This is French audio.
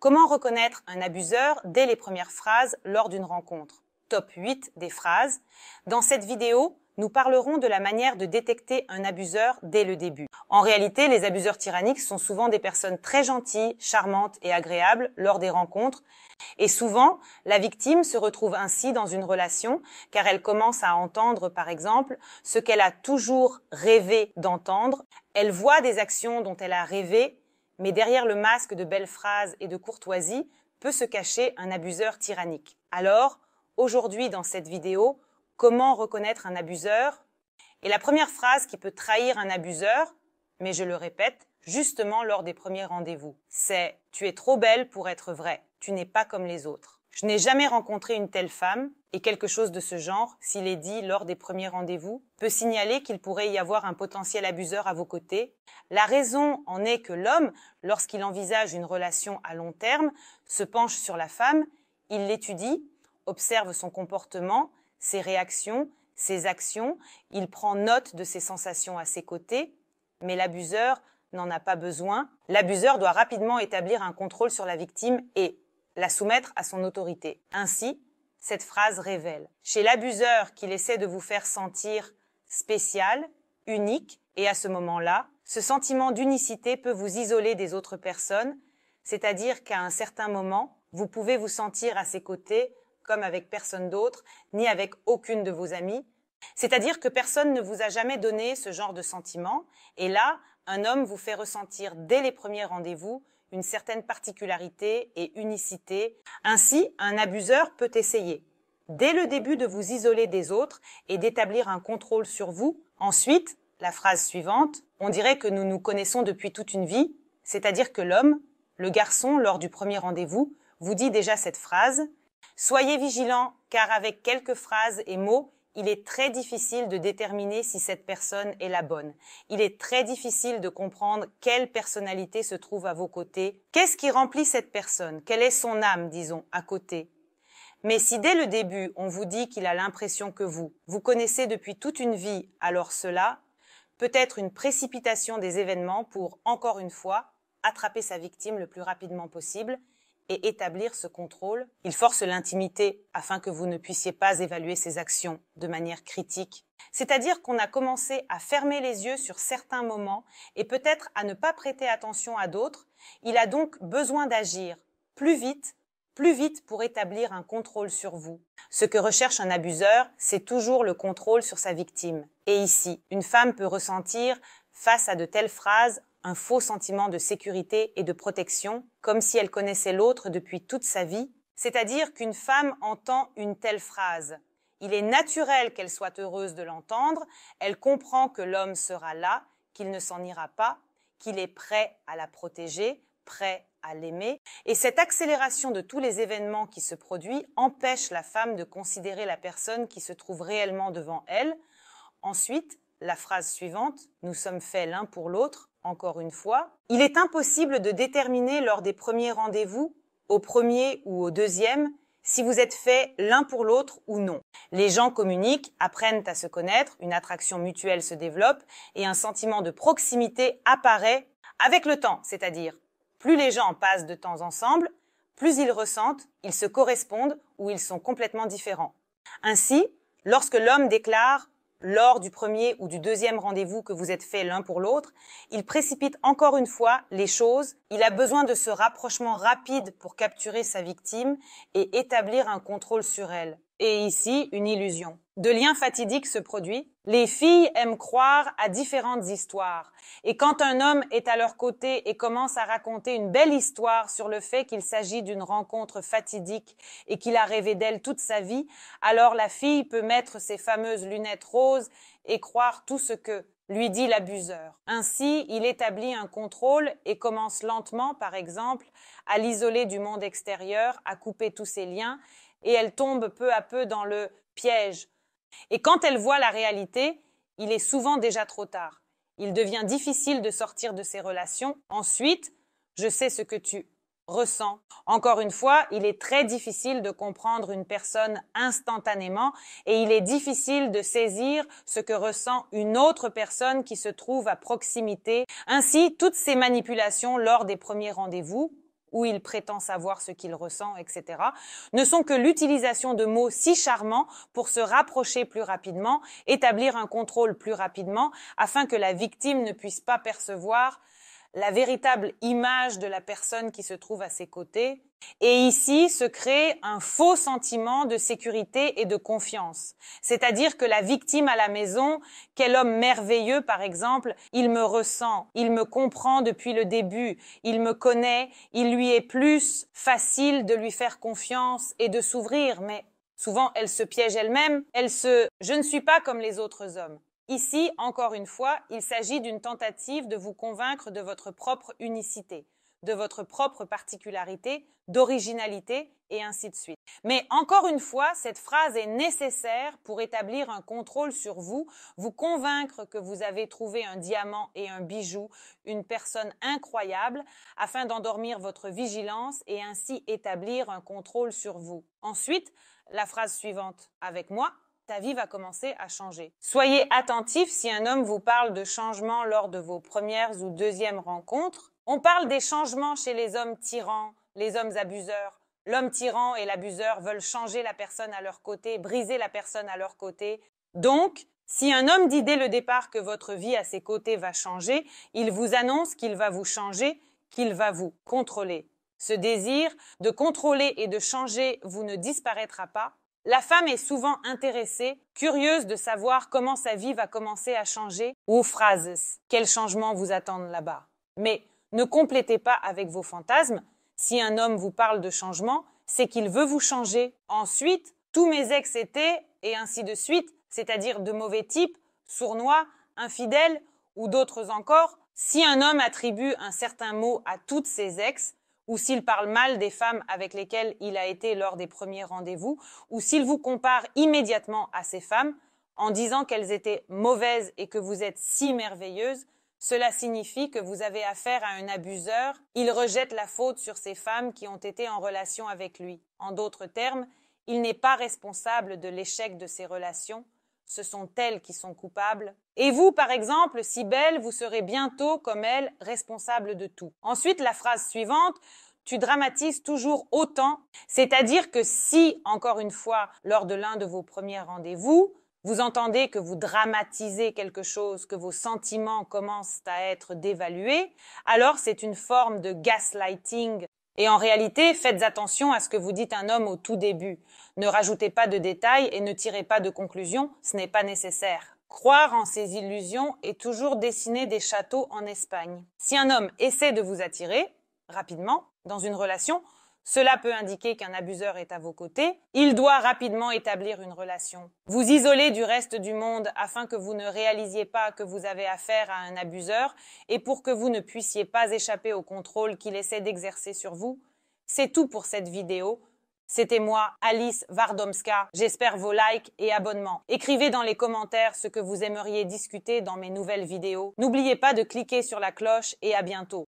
Comment reconnaître un abuseur dès les premières phrases lors d'une rencontre? Top 8 des phrases. Dans cette vidéo, nous parlerons de la manière de détecter un abuseur dès le début. En réalité, les abuseurs tyranniques sont souvent des personnes très gentilles, charmantes et agréables lors des rencontres. Et souvent, la victime se retrouve ainsi dans une relation car elle commence à entendre, par exemple, ce qu'elle a toujours rêvé d'entendre. Elle voit des actions dont elle a rêvé, mais derrière le masque de belles phrases et de courtoisie peut se cacher un abuseur tyrannique. Alors, aujourd'hui dans cette vidéo, comment reconnaître un abuseur? Et la première phrase qui peut trahir un abuseur, mais je le répète, justement lors des premiers rendez-vous, c'est « Tu es trop belle pour être vraie, tu n'es pas comme les autres ». Je n'ai jamais rencontré une telle femme et quelque chose de ce genre, s'il est dit lors des premiers rendez-vous, peut signaler qu'il pourrait y avoir un potentiel abuseur à vos côtés. La raison en est que l'homme, lorsqu'il envisage une relation à long terme, se penche sur la femme, il l'étudie, observe son comportement, ses réactions, ses actions, il prend note de ses sensations à ses côtés, mais l'abuseur n'en a pas besoin. L'abuseur doit rapidement établir un contrôle sur la victime et la soumettre à son autorité. Ainsi, cette phrase révèle, chez l'abuseur qu'il essaie de vous faire sentir spécial, unique, et à ce moment-là, ce sentiment d'unicité peut vous isoler des autres personnes, c'est-à-dire qu'à un certain moment, vous pouvez vous sentir à ses côtés comme avec personne d'autre, ni avec aucune de vos amies. C'est-à-dire que personne ne vous a jamais donné ce genre de sentiment, et là, un homme vous fait ressentir dès les premiers rendez-vous une certaine particularité et unicité. Ainsi, un abuseur peut essayer, dès le début, de vous isoler des autres et d'établir un contrôle sur vous. Ensuite, la phrase suivante, on dirait que nous nous connaissons depuis toute une vie, c'est-à-dire que l'homme, le garçon, lors du premier rendez-vous, vous dit déjà cette phrase. Soyez vigilants, car avec quelques phrases et mots, il est très difficile de déterminer si cette personne est la bonne. Il est très difficile de comprendre quelle personnalité se trouve à vos côtés. Qu'est-ce qui remplit cette personne? Quelle est son âme, disons, à côté? Mais si dès le début, on vous dit qu'il a l'impression que vous connaissez depuis toute une vie, alors cela peut être une précipitation des événements pour, encore une fois, attraper sa victime le plus rapidement possible et établir ce contrôle. Il force l'intimité afin que vous ne puissiez pas évaluer ses actions de manière critique. C'est-à-dire qu'on a commencé à fermer les yeux sur certains moments et peut-être à ne pas prêter attention à d'autres. Il a donc besoin d'agir plus vite pour établir un contrôle sur vous. Ce que recherche un abuseur, c'est toujours le contrôle sur sa victime. Et ici, une femme peut ressentir, face à de telles phrases, un faux sentiment de sécurité et de protection, comme si elle connaissait l'autre depuis toute sa vie. C'est-à-dire qu'une femme entend une telle phrase. Il est naturel qu'elle soit heureuse de l'entendre, elle comprend que l'homme sera là, qu'il ne s'en ira pas, qu'il est prêt à la protéger, prêt à l'aimer. Et cette accélération de tous les événements qui se produisent empêche la femme de considérer la personne qui se trouve réellement devant elle. Ensuite, la phrase suivante, nous sommes faits l'un pour l'autre, encore une fois. Il est impossible de déterminer lors des premiers rendez-vous, au premier ou au deuxième, si vous êtes faits l'un pour l'autre ou non. Les gens communiquent, apprennent à se connaître, une attraction mutuelle se développe et un sentiment de proximité apparaît avec le temps, c'est-à-dire plus les gens passent de temps ensemble, plus ils ressentent, ils se correspondent ou ils sont complètement différents. Ainsi, lorsque l'homme déclare lors du premier ou du deuxième rendez-vous que vous êtes faits l'un pour l'autre, il précipite encore une fois les choses. Il a besoin de ce rapprochement rapide pour capturer sa victime et établir un contrôle sur elle. Et ici, une illusion. De liens fatidiques se produit. Les filles aiment croire à différentes histoires. Et quand un homme est à leur côté et commence à raconter une belle histoire sur le fait qu'il s'agit d'une rencontre fatidique et qu'il a rêvé d'elle toute sa vie, alors la fille peut mettre ses fameuses lunettes roses et croire tout ce que lui dit l'abuseur. Ainsi, il établit un contrôle et commence lentement, par exemple, à l'isoler du monde extérieur, à couper tous ses liens, et elle tombe peu à peu dans le piège. Et quand elle voit la réalité, il est souvent déjà trop tard. Il devient difficile de sortir de ces relations. Ensuite, je sais ce que tu ressens. Encore une fois, il est très difficile de comprendre une personne instantanément et il est difficile de saisir ce que ressent une autre personne qui se trouve à proximité. Ainsi, toutes ces manipulations lors des premiers rendez-vous où il prétend savoir ce qu'il ressent, etc., ne sont que l'utilisation de mots si charmants pour se rapprocher plus rapidement, établir un contrôle plus rapidement, afin que la victime ne puisse pas percevoir la véritable image de la personne qui se trouve à ses côtés. Et ici se crée un faux sentiment de sécurité et de confiance. C'est-à-dire que la victime à la maison, quel homme merveilleux par exemple, il me ressent, il me comprend depuis le début, il me connaît, il lui est plus facile de lui faire confiance et de s'ouvrir, mais souvent elle se piège elle-même, je ne suis pas comme les autres hommes. Ici, encore une fois, il s'agit d'une tentative de vous convaincre de votre propre unicité, de votre propre particularité, d'originalité, et ainsi de suite. Mais encore une fois, cette phrase est nécessaire pour établir un contrôle sur vous, vous convaincre que vous avez trouvé un diamant et un bijou, une personne incroyable, afin d'endormir votre vigilance et ainsi établir un contrôle sur vous. Ensuite, la phrase suivante, avec moi, ta vie va commencer à changer. Soyez attentif si un homme vous parle de changements lors de vos premières ou deuxièmes rencontres. On parle des changements chez les hommes tyrans, les hommes abuseurs. L'homme tyran et l'abuseur veulent changer la personne à leur côté, briser la personne à leur côté. Donc, si un homme dit dès le départ que votre vie à ses côtés va changer, il vous annonce qu'il va vous changer, qu'il va vous contrôler. Ce désir de contrôler et de changer vous ne disparaîtra pas. La femme est souvent intéressée, curieuse de savoir comment sa vie va commencer à changer ou aux phrases, quels changements vous attendent là-bas. Mais ne complétez pas avec vos fantasmes. Si un homme vous parle de changement, c'est qu'il veut vous changer. Ensuite, tous mes ex étaient, et ainsi de suite, c'est-à-dire de mauvais types, sournois, infidèles ou d'autres encore. Si un homme attribue un certain mot à toutes ses ex, ou s'il parle mal des femmes avec lesquelles il a été lors des premiers rendez-vous, ou s'il vous compare immédiatement à ces femmes en disant qu'elles étaient mauvaises et que vous êtes si merveilleuses, cela signifie que vous avez affaire à un abuseur. Il rejette la faute sur ces femmes qui ont été en relation avec lui. En d'autres termes, il n'est pas responsable de l'échec de ces relations. Ce sont elles qui sont coupables. Et vous, par exemple, si belle, vous serez bientôt, comme elle, responsable de tout. Ensuite, la phrase suivante, tu dramatises toujours autant. C'est-à-dire que si, encore une fois, lors de l'un de vos premiers rendez-vous, vous entendez que vous dramatisez quelque chose, que vos sentiments commencent à être dévalués, alors c'est une forme de gaslighting. Et en réalité, faites attention à ce que vous dites à un homme au tout début. Ne rajoutez pas de détails et ne tirez pas de conclusions, ce n'est pas nécessaire. Croire en ses illusions est toujours dessiner des châteaux en Espagne. Si un homme essaie de vous attirer, rapidement, dans une relation, cela peut indiquer qu'un abuseur est à vos côtés. Il doit rapidement établir une relation. Vous isoler du reste du monde afin que vous ne réalisiez pas que vous avez affaire à un abuseur et pour que vous ne puissiez pas échapper au contrôle qu'il essaie d'exercer sur vous. C'est tout pour cette vidéo. C'était moi, Alice Wardomska. J'espère vos likes et abonnements. Écrivez dans les commentaires ce que vous aimeriez discuter dans mes nouvelles vidéos. N'oubliez pas de cliquer sur la cloche et à bientôt.